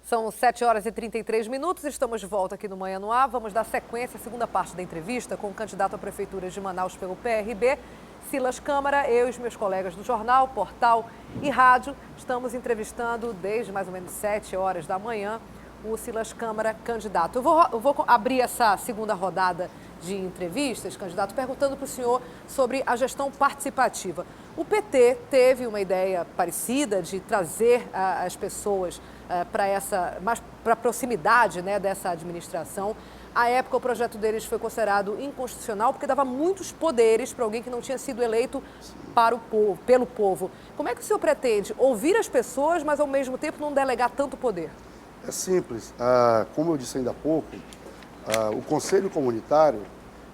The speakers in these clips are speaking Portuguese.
São 7h33, estamos de volta aqui no Manhã no Ar. Vamos dar sequência à segunda parte da entrevista com o candidato à Prefeitura de Manaus pelo PRB, Silas Câmara. Eu e os meus colegas do jornal, portal e rádio estamos entrevistando desde mais ou menos 7 horas da manhã o Silas Câmara, candidato. Eu vou abrir essa segunda rodada de entrevistas, candidato, perguntando para o senhor sobre a gestão participativa. O PT teve uma ideia parecida de trazer as pessoas para a proximidade, né, dessa administração. À época, o projeto deles foi considerado inconstitucional porque dava muitos poderes para alguém que não tinha sido eleito para o povo, pelo povo. Como é que o senhor pretende ouvir as pessoas, mas ao mesmo tempo não delegar tanto poder? É simples. Como eu disse ainda há pouco, o Conselho Comunitário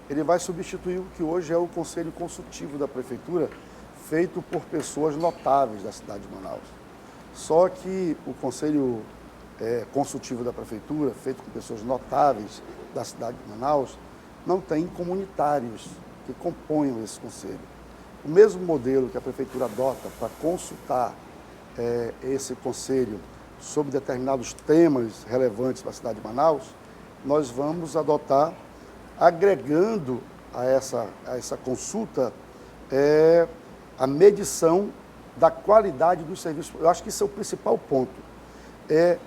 ele vai substituir o que hoje é o Conselho Consultivo da Prefeitura, feito por pessoas notáveis da cidade de Manaus. Só que o Conselho Consultivo da Prefeitura, feito com pessoas notáveis da cidade de Manaus, não tem comunitários que componham esse conselho. O mesmo modelo que a Prefeitura adota para consultar esse conselho sobre determinados temas relevantes para a cidade de Manaus, nós vamos adotar, agregando a essa consulta a medição da qualidade dos serviços. Eu acho que isso é o principal ponto, é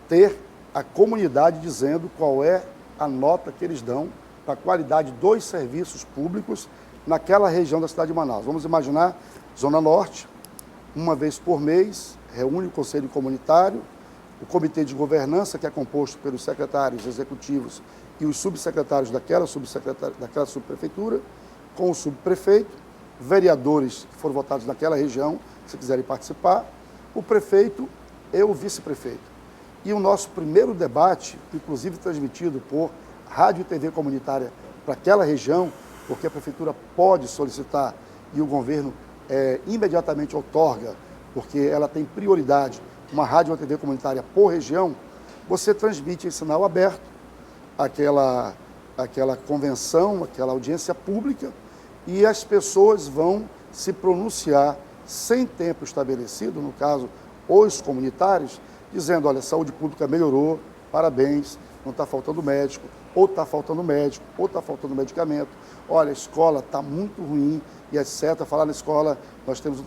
ter a comunidade dizendo qual é a nota que eles dão para a qualidade dos serviços públicos naquela região da cidade de Manaus. Vamos imaginar, Zona Norte, uma vez por mês, reúne o Conselho Comunitário, o Comitê de Governança, que é composto pelos secretários executivos e os subsecretários daquela subprefeitura, com o subprefeito, vereadores que foram votados naquela região, se quiserem participar, o prefeito e o vice-prefeito. E o nosso primeiro debate, inclusive transmitido por rádio e TV comunitária para aquela região, porque a prefeitura pode solicitar e o governo imediatamente outorga, porque ela tem prioridade, uma rádio ou uma TV comunitária por região, você transmite em sinal aberto aquela convenção, aquela audiência pública, e as pessoas vão se pronunciar sem tempo estabelecido, no caso, os comunitários, dizendo, olha, a saúde pública melhorou, parabéns, não está faltando médico, ou está faltando médico, ou está faltando medicamento, olha, a escola está muito ruim, e etc. Falar na escola, nós temos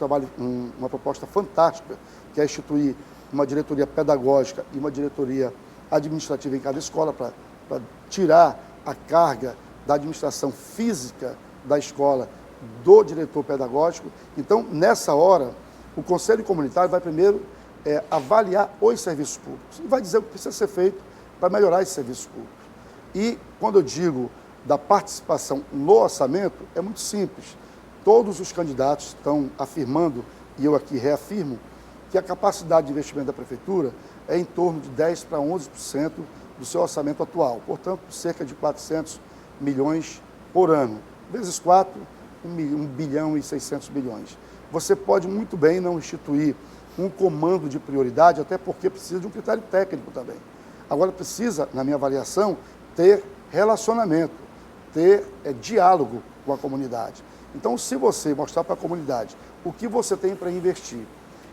uma proposta fantástica, que é instituir uma diretoria pedagógica e uma diretoria administrativa em cada escola, para tirar a carga da administração física da escola do diretor pedagógico. Então, nessa hora, o Conselho Comunitário vai primeiro avaliar os serviços públicos e vai dizer o que precisa ser feito para melhorar esses serviços públicos. E, quando eu digo da participação no orçamento, é muito simples. Todos os candidatos estão afirmando, e eu aqui reafirmo, que a capacidade de investimento da Prefeitura é em torno de 10% para 11% do seu orçamento atual, portanto, cerca de 400 milhões por ano. Vezes 4, 1 bilhão e 600 milhões. Você pode muito bem não instituir um comando de prioridade, até porque precisa de um critério técnico também. Agora precisa, na minha avaliação, ter relacionamento, ter diálogo com a comunidade. Então, se você mostrar para a comunidade o que você tem para investir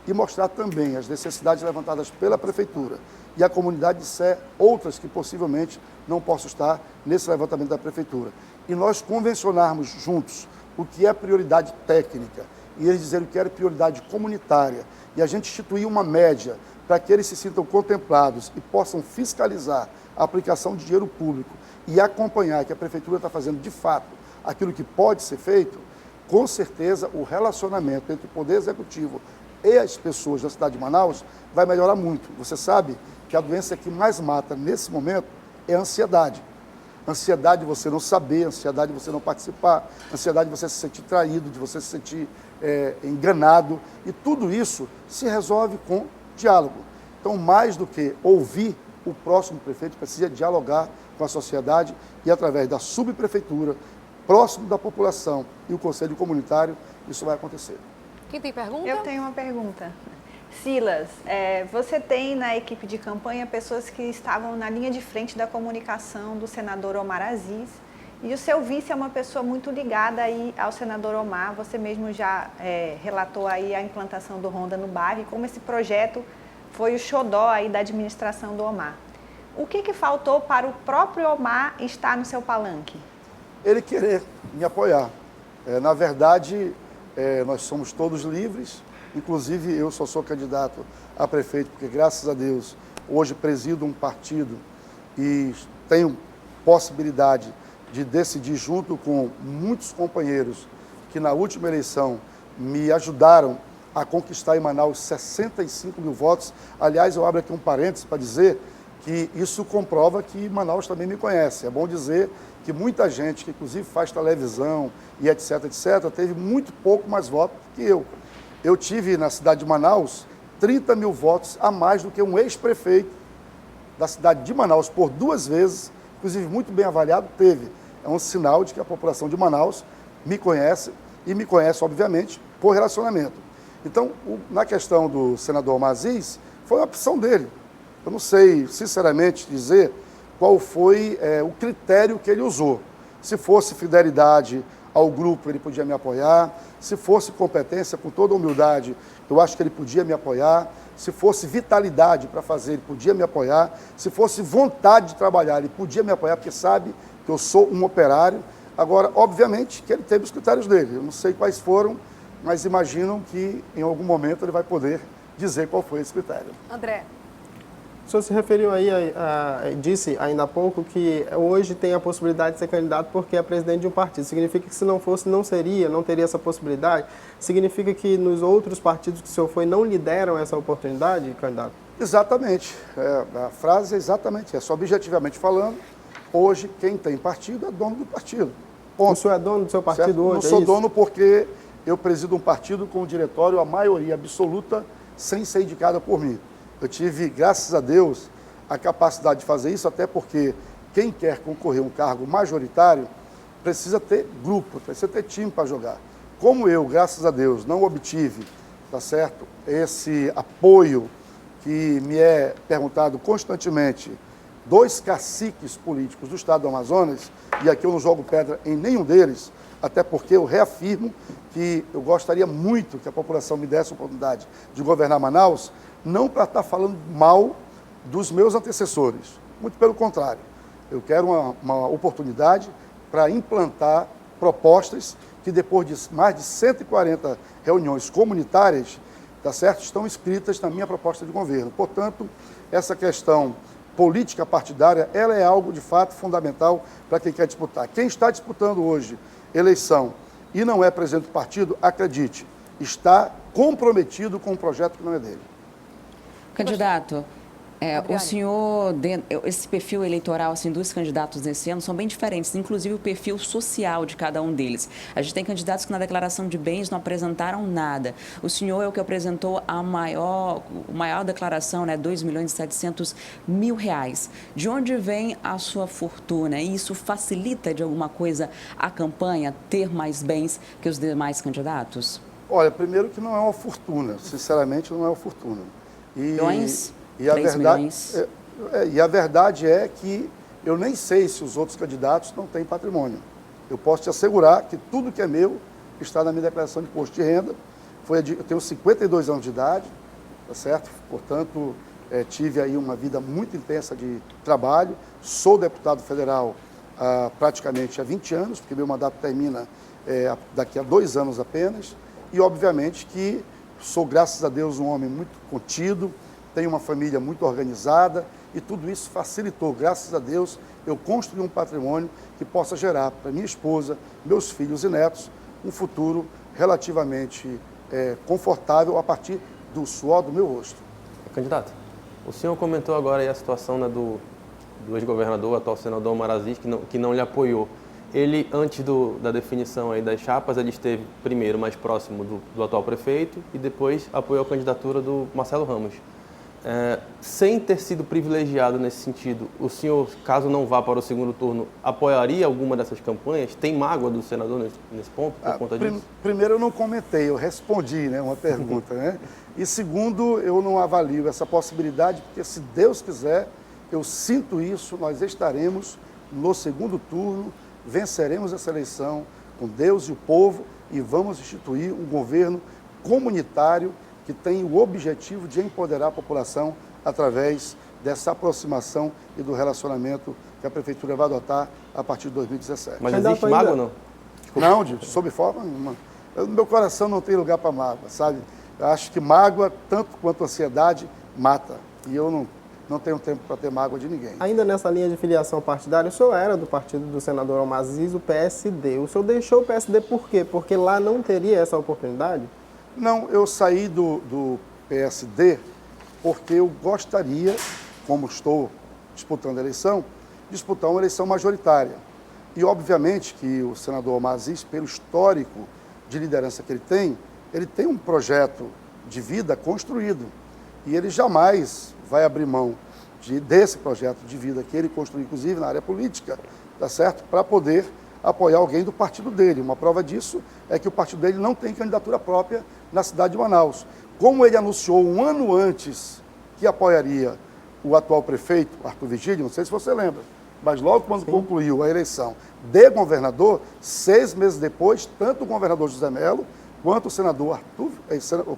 e mostrar também as necessidades levantadas pela Prefeitura e a comunidade disser outras que possivelmente não possam estar nesse levantamento da Prefeitura, e nós convencionarmos juntos o que é prioridade técnica e eles dizerem o que é prioridade comunitária, e a gente instituir uma média para que eles se sintam contemplados e possam fiscalizar a aplicação de dinheiro público e acompanhar que a Prefeitura está fazendo de fato aquilo que pode ser feito, com certeza o relacionamento entre o Poder Executivo e as pessoas da cidade de Manaus vai melhorar muito. Você sabe que a doença que mais mata nesse momento é a ansiedade. Ansiedade de você não saber, ansiedade de você não participar, ansiedade de você se sentir traído, de você se sentir enganado. E tudo isso se resolve com diálogo. Então, mais do que ouvir, o próximo prefeito precisa dialogar com a sociedade e, através da subprefeitura, próximo da população e o Conselho Comunitário, isso vai acontecer. Quem tem pergunta? Eu tenho uma pergunta. Silas, você tem na equipe de campanha pessoas que estavam na linha de frente da comunicação do senador Omar Aziz, e o seu vice é uma pessoa muito ligada aí ao senador Omar. Você mesmo já relatou aí a implantação do Ronda no bairro e como esse projeto foi o xodó aí da administração do Omar. O que faltou para o próprio Omar estar no seu palanque? Ele querer me apoiar. Na verdade, nós somos todos livres, inclusive eu só sou candidato a prefeito, porque graças a Deus, hoje presido um partido e tenho possibilidade de decidir junto com muitos companheiros que na última eleição me ajudaram a conquistar em Manaus 65 mil votos. Aliás, eu abro aqui um parênteses para dizer que isso comprova que Manaus também me conhece. É bom dizer que muita gente, que inclusive faz televisão e etc, teve muito pouco mais votos que eu. Eu tive na cidade de Manaus 30 mil votos a mais do que um ex-prefeito da cidade de Manaus por 2 vezes, inclusive muito bem avaliado, teve. É um sinal de que a população de Manaus me conhece e me conhece, obviamente, por relacionamento. Então, na questão do senador Omar Aziz, foi uma opção dele. Eu não sei, sinceramente, dizer qual foi o critério que ele usou. Se fosse fidelidade ao grupo, ele podia me apoiar. Se fosse competência, com toda humildade, eu acho que ele podia me apoiar. Se fosse vitalidade para fazer, ele podia me apoiar. Se fosse vontade de trabalhar, ele podia me apoiar, porque sabe que eu sou um operário. Agora, obviamente, que ele teve os critérios dele. Eu não sei quais foram, mas imaginam que em algum momento ele vai poder dizer qual foi esse critério. André. O senhor se referiu aí, disse ainda há pouco que hoje tem a possibilidade de ser candidato porque é presidente de um partido. Significa que se não fosse, não teria essa possibilidade? Significa que nos outros partidos que o senhor foi não lhe deram essa oportunidade, candidato? Exatamente. A frase é exatamente essa. Objetivamente falando, hoje quem tem partido é dono do partido. Ponto. O senhor é dono do seu partido certo? hoje? Não sou dono porque eu presido um partido com o diretório, a maioria absoluta, sem ser indicada por mim. Eu tive, graças a Deus, a capacidade de fazer isso, até porque quem quer concorrer a um cargo majoritário precisa ter grupo, precisa ter time para jogar. Como eu, graças a Deus, não obtive, tá certo, esse apoio que me é perguntado constantemente, 2 caciques políticos do estado do Amazonas, e aqui eu não jogo pedra em nenhum deles, até porque eu reafirmo que eu gostaria muito que a população me desse a oportunidade de governar Manaus, não para estar falando mal dos meus antecessores, muito pelo contrário. Eu quero uma oportunidade para implantar propostas que depois de mais de 140 reuniões comunitárias, tá certo, estão inscritas na minha proposta de governo. Portanto, essa questão política partidária, ela é algo de fato fundamental para quem quer disputar. Quem está disputando hoje eleição e não é presidente do partido, acredite, está comprometido com um projeto que não é dele. Candidato, o senhor, esse perfil eleitoral assim, dos candidatos desse ano são bem diferentes, inclusive o perfil social de cada um deles. A gente tem candidatos que na declaração de bens não apresentaram nada. O senhor é o que apresentou a maior declaração, né, R$2.700.000. De onde vem a sua fortuna? E isso facilita de alguma coisa a campanha, ter mais bens que os demais candidatos? Olha, primeiro que não é uma fortuna, sinceramente não é uma fortuna. Milhões? E a verdade é que eu nem sei se os outros candidatos não têm patrimônio. Eu posso te assegurar que tudo que é meu está na minha declaração de imposto de renda. Eu tenho 52 anos de idade, tá certo? Portanto, tive aí uma vida muito intensa de trabalho. Sou deputado federal praticamente há 20 anos, porque meu mandato termina daqui a 2 anos apenas. E, obviamente, que sou, graças a Deus, um homem muito contido, tenho uma família muito organizada e tudo isso facilitou, graças a Deus, eu construí um patrimônio que possa gerar para minha esposa, meus filhos e netos, um futuro relativamente confortável a partir do suor do meu rosto. Candidato, o senhor comentou agora aí a situação, né, do ex-governador, atual senador Omar Aziz, que não lhe apoiou. Ele, antes da definição aí das chapas, ele esteve primeiro mais próximo do atual prefeito e depois apoiou a candidatura do Marcelo Ramos. Sem ter sido privilegiado nesse sentido, o senhor, caso não vá para o segundo turno, apoiaria alguma dessas campanhas? Tem mágoa do senador nesse ponto, por conta disso? Primeiro, eu não comentei, eu respondi, né, uma pergunta, né? E segundo, eu não avalio essa possibilidade, porque se Deus quiser, eu sinto isso, nós estaremos no segundo turno, venceremos essa eleição com Deus e o povo e vamos instituir um governo comunitário que tem o objetivo de empoderar a população através dessa aproximação e do relacionamento que a Prefeitura vai adotar a partir de 2017. Mas Candidato, existe mágoa ou não? Não, sob forma nenhuma. Meu coração não tem lugar para mágoa, sabe? Eu acho que mágoa, tanto quanto ansiedade, mata. E eu não tenho tempo para ter mágoa de ninguém. Ainda nessa linha de filiação partidária, o senhor era do partido do senador Omar Aziz, o PSD. O senhor deixou o PSD por quê? Porque lá não teria essa oportunidade? Não, eu saí do PSD porque eu gostaria, como estou disputando a eleição, disputar uma eleição majoritária. E, obviamente, que o senador Omar Aziz, pelo histórico de liderança que ele tem um projeto de vida construído. E ele jamais vai abrir mão desse projeto de vida que ele construiu, inclusive na área política, tá certo? Para poder apoiar alguém do partido dele. Uma prova disso é que o partido dele não tem candidatura própria na cidade de Manaus. Como ele anunciou um ano antes que apoiaria o atual prefeito, Arthur Vigílio, não sei se você lembra, mas logo quando concluiu a eleição de governador, 6 meses depois, tanto o governador José Melo quanto o senador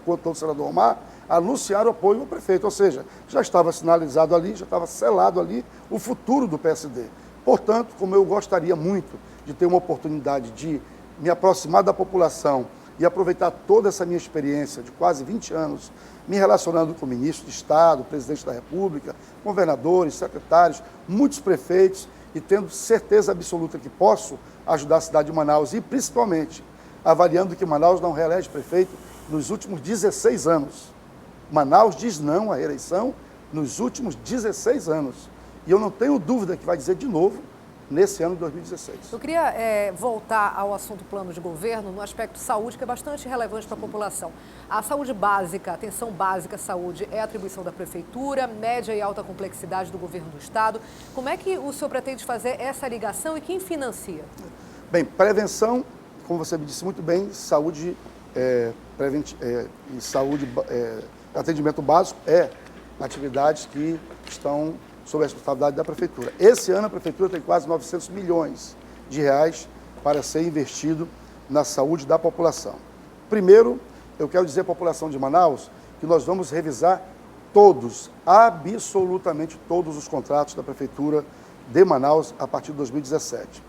quanto o senador Omar anunciaram apoio ao prefeito, ou seja, já estava sinalizado ali, já estava selado ali o futuro do PSD. Portanto, como eu gostaria muito de ter uma oportunidade de me aproximar da população e aproveitar toda essa minha experiência de quase 20 anos, me relacionando com ministros de Estado, presidente da República, governadores, secretários, muitos prefeitos, e tendo certeza absoluta que posso ajudar a cidade de Manaus e, principalmente, avaliando que Manaus não reelege prefeito nos últimos 16 anos. Manaus diz não à reeleição nos últimos 16 anos. E eu não tenho dúvida que vai dizer de novo nesse ano de 2016. Eu queria voltar ao assunto plano de governo no aspecto saúde, que é bastante relevante para a população. A saúde básica, a atenção básica à saúde é atribuição da Prefeitura, média e alta complexidade do governo do Estado. Como é que o senhor pretende fazer essa ligação e quem financia? Bem, prevenção, como você me disse muito bem, saúde, atendimento básico atividades que estão sob a responsabilidade da Prefeitura. Esse ano a Prefeitura tem quase 900 milhões de reais para ser investido na saúde da população. Primeiro, eu quero dizer à população de Manaus que nós vamos revisar todos, absolutamente todos os contratos da Prefeitura de Manaus a partir de 2017.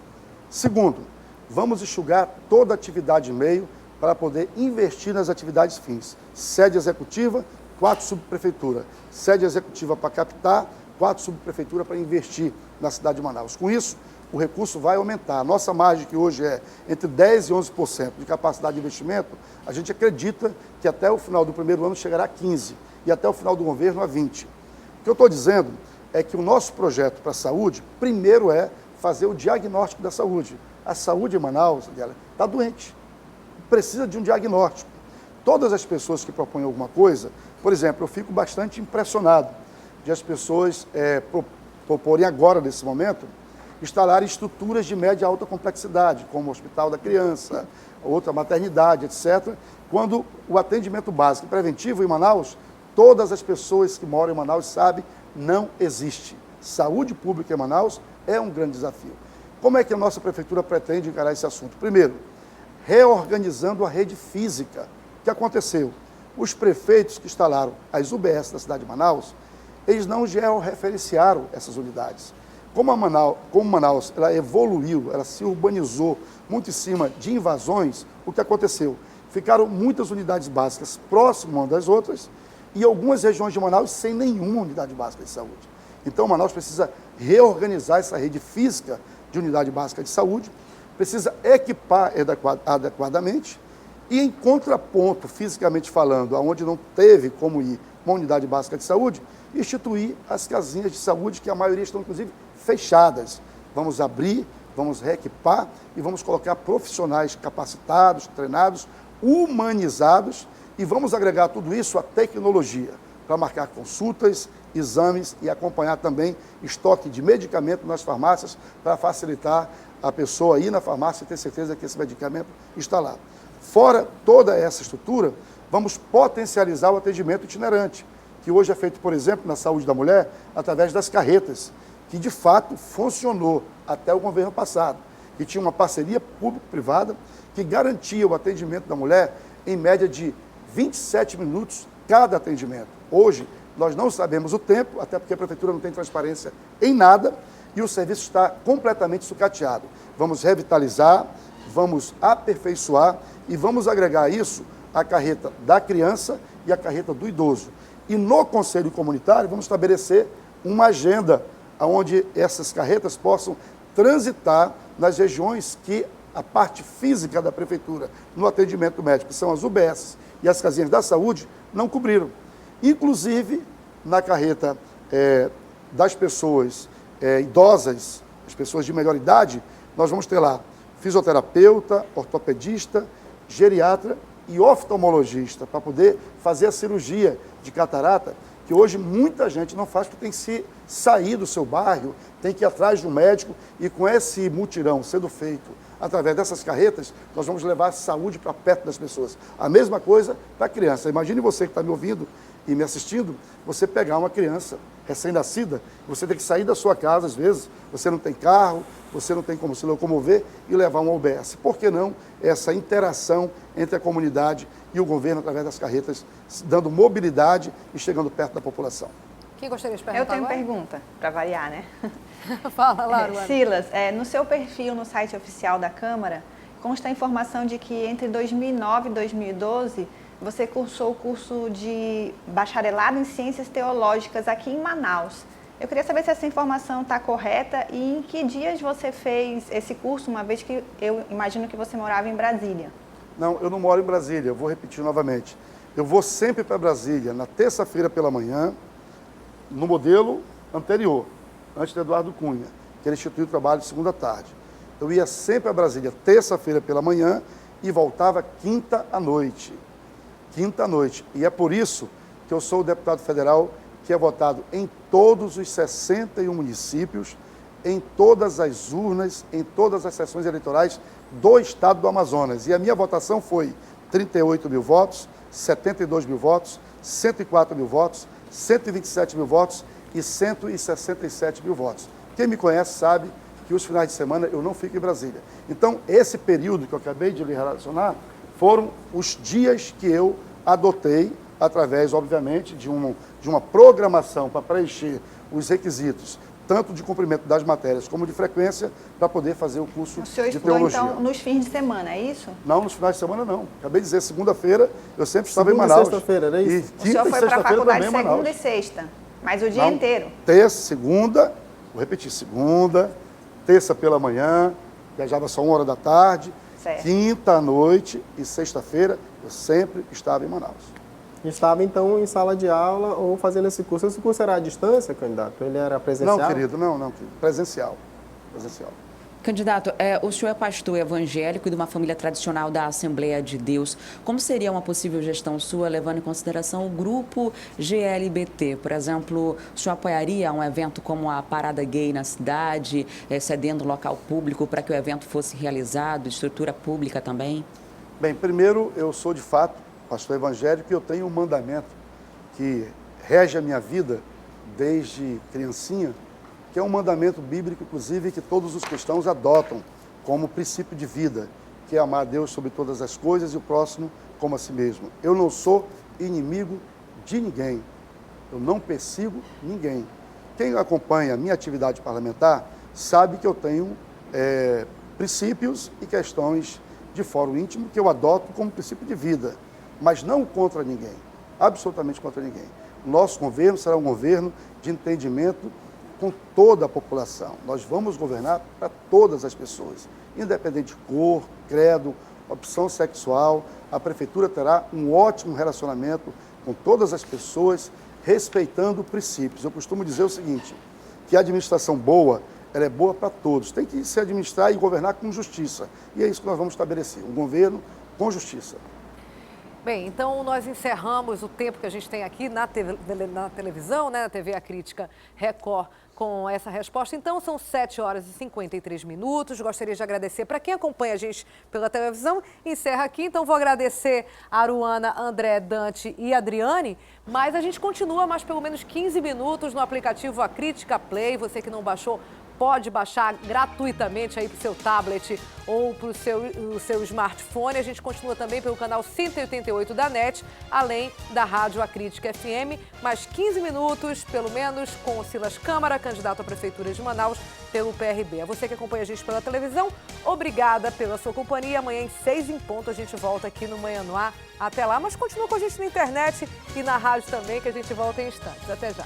Segundo, vamos enxugar toda a atividade meio para poder investir nas atividades fins. Sede executiva, 4 subprefeitura. Sede executiva para captar, 4 subprefeitura para investir na cidade de Manaus. Com isso, o recurso vai aumentar. A nossa margem, que hoje é entre 10% e 11% de capacidade de investimento, a gente acredita que até o final do primeiro ano chegará a 15% e até o final do governo a 20%. O que eu estou dizendo é que o nosso projeto para a saúde, primeiro é fazer o diagnóstico da saúde. A saúde em Manaus está doente, precisa de um diagnóstico. Todas as pessoas que propõem alguma coisa, por exemplo, eu fico bastante impressionado de as pessoas proporem agora, nesse momento, instalar estruturas de média e alta complexidade, como o Hospital da Criança, outra maternidade, etc., quando o atendimento básico e preventivo em Manaus, todas as pessoas que moram em Manaus sabem, não existe. Saúde pública em Manaus é um grande desafio. Como é que a nossa Prefeitura pretende encarar esse assunto? Primeiro, reorganizando a rede física. O que aconteceu? Os prefeitos que instalaram as UBS da cidade de Manaus, eles não georreferenciaram essas unidades. Como Manaus ela evoluiu, ela se urbanizou muito em cima de invasões, o que aconteceu? Ficaram muitas unidades básicas próximas umas das outras e algumas regiões de Manaus sem nenhuma unidade básica de saúde. Então, Manaus precisa reorganizar essa rede física de unidade básica de saúde, precisa equipar adequadamente e, em contraponto, fisicamente falando, onde não teve como ir uma unidade básica de saúde, instituir as casinhas de saúde, que a maioria estão, inclusive, fechadas. Vamos abrir, vamos reequipar e vamos colocar profissionais capacitados, treinados, humanizados e vamos agregar tudo isso à tecnologia para marcar consultas, exames e acompanhar também estoque de medicamento nas farmácias para facilitar a pessoa ir na farmácia e ter certeza que esse medicamento está lá. Fora toda essa estrutura, vamos potencializar o atendimento itinerante, que hoje é feito, por exemplo, na saúde da mulher, através das carretas, que de fato funcionou até o governo passado, que tinha uma parceria público-privada que garantia o atendimento da mulher em média de 27 minutos cada atendimento. Hoje, nós não sabemos o tempo, até porque a Prefeitura não tem transparência em nada e o serviço está completamente sucateado. Vamos revitalizar, vamos aperfeiçoar e vamos agregar isso à carreta da criança e à carreta do idoso. E no Conselho Comunitário, vamos estabelecer uma agenda onde essas carretas possam transitar nas regiões que a parte física da Prefeitura no atendimento médico, que são as UBS e as casinhas da saúde, não cobriram. Inclusive, na carreta das pessoas idosas, as pessoas de melhor idade, nós vamos ter lá fisioterapeuta, ortopedista, geriatra e oftalmologista, para poder fazer a cirurgia de catarata, que hoje muita gente não faz porque tem que se sair do seu bairro, tem que ir atrás de um médico, e com esse mutirão sendo feito através dessas carretas, nós vamos levar a saúde para perto das pessoas. A mesma coisa para a criança. Imagine você que está me ouvindo e me assistindo, você pegar uma criança recém-nascida, você tem que sair da sua casa, às vezes, você não tem carro, você não tem como se locomover e levar uma UBS. Por que não essa interação entre a comunidade e o governo através das carretas, dando mobilidade e chegando perto da população? Quem gostaria de perguntar Eu tenho agora? pergunta, para variar, né? Fala, Laruana. Silas, no seu perfil no site oficial da Câmara, consta a informação de que entre 2009 e 2012, você cursou o curso de bacharelado em Ciências Teológicas aqui em Manaus. Eu queria saber se essa informação está correta e em que dias você fez esse curso, uma vez que eu imagino que você morava em Brasília. Não, eu não moro em Brasília, eu vou repetir novamente. Eu vou sempre para Brasília na terça-feira pela manhã, no modelo anterior, antes de Eduardo Cunha, que ele instituiu o trabalho de segunda tarde. Eu ia sempre a Brasília terça-feira pela manhã e voltava quinta à noite. Quinta à noite. E é por isso que eu sou o deputado federal que é votado em todos os 61 municípios, em todas as urnas, em todas as sessões eleitorais do estado do Amazonas. E a minha votação foi 38 mil votos, 72 mil votos, 104 mil votos, 127 mil votos e 167 mil votos. Quem me conhece sabe que os finais de semana eu não fico em Brasília. Então, esse período que eu acabei de lhe relacionar foram os dias que eu adotei, através, obviamente, de uma programação para preencher os requisitos, tanto de cumprimento das matérias como de frequência, para poder fazer o curso O senhor de estudou, teologia. então, nos fins de semana, é isso? Não, nos finais de semana não. Acabei de dizer, segunda-feira eu sempre estava em Segunda e Manaus. sexta-feira, era isso? E O senhor quinta e foi para a sexta-feira faculdade também em Manaus. segunda e sexta, mas o dia Não, inteiro. Terça, segunda, vou repetir, segunda, terça pela manhã, viajava só 1 hora da tarde, Certo. quinta à noite e sexta-feira eu sempre estava em Manaus. Estava, então, em sala de aula ou fazendo esse curso. Esse curso era à distância, candidato? Ele era presencial? Não, querido, não, querido. Presencial. Candidato, o senhor é pastor evangélico e de uma família tradicional da Assembleia de Deus. Como seria uma possível gestão sua, levando em consideração o grupo GLBT? Por exemplo, o senhor apoiaria um evento como a Parada Gay na cidade, cedendo local público para que o evento fosse realizado, estrutura pública também? Bem, primeiro, eu sou, de fato, pastor evangélico e eu tenho um mandamento que rege a minha vida desde criancinha, que é um mandamento bíblico, inclusive, que todos os cristãos adotam como princípio de vida, que é amar a Deus sobre todas as coisas e o próximo como a si mesmo. Eu não sou inimigo de ninguém, eu não persigo ninguém. Quem acompanha a minha atividade parlamentar sabe que eu tenho princípios e questões de fórum íntimo que eu adoto como princípio de vida, mas não contra ninguém, absolutamente contra ninguém. O nosso governo será um governo de entendimento com toda a população. Nós vamos governar para todas as pessoas, independente de cor, credo, opção sexual. A Prefeitura terá um ótimo relacionamento com todas as pessoas, respeitando princípios. Eu costumo dizer o seguinte, que a administração boa, ela é boa para todos. Tem que se administrar e governar com justiça. E é isso que nós vamos estabelecer, um governo com justiça. Bem, então nós encerramos o tempo que a gente tem aqui na televisão, né, na TV A Crítica Record, com essa resposta. Então, são 7 horas e 53 minutos. Gostaria de agradecer para quem acompanha a gente pela televisão. Encerra aqui, então vou agradecer a Aruana, André, Dante e Adriane, mas a gente continua mais pelo menos 15 minutos no aplicativo A Crítica Play. Você que não baixou, pode baixar gratuitamente aí para o seu tablet ou para o seu smartphone. A gente continua também pelo canal 188 da NET, além da Rádio A Crítica FM. Mais 15 minutos, pelo menos, com o Silas Câmara, candidato à Prefeitura de Manaus pelo PRB. A você que acompanha a gente pela televisão, obrigada pela sua companhia. Amanhã, em 6 em ponto, a gente volta aqui no Manhã no Ar. Até lá, mas continua com a gente na internet e na rádio também, que a gente volta em instantes. Até já.